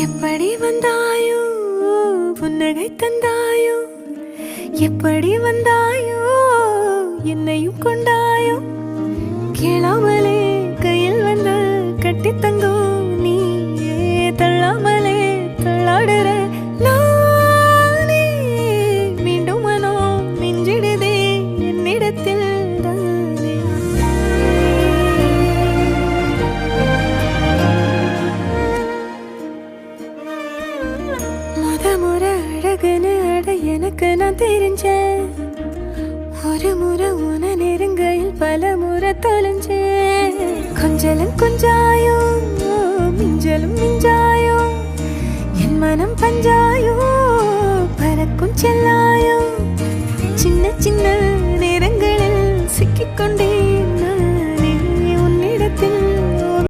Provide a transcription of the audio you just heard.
எப்படி வந்தாயோ புன்னகை தந்தாயோ எப்படி வந்தாயோ என்னையும் கொண்டாயோ கேளாமலே கையில் வந்து கட்டி தங்கோ நீ தள்ளாமலே தள்ளாடுற நானே மீண்டும் மனோ மிஞ்சிடுதே என்னிடத்தில் தானே. முறை அழகுன்னு அட எனக்கு நான் தெரிஞ்சேன் ஒரு முறை உன நெருங்கையில் பல முறை தொலைஞ்சேன் கொஞ்சலும் கொஞ்சாயோ மிஞ்சலும் மிஞ்சாயோ என் மனம் பஞ்சாயோ பறக்கும் செல்லாயோ சின்ன சின்ன நேரங்களில் சிக்கிக்கொண்டேன்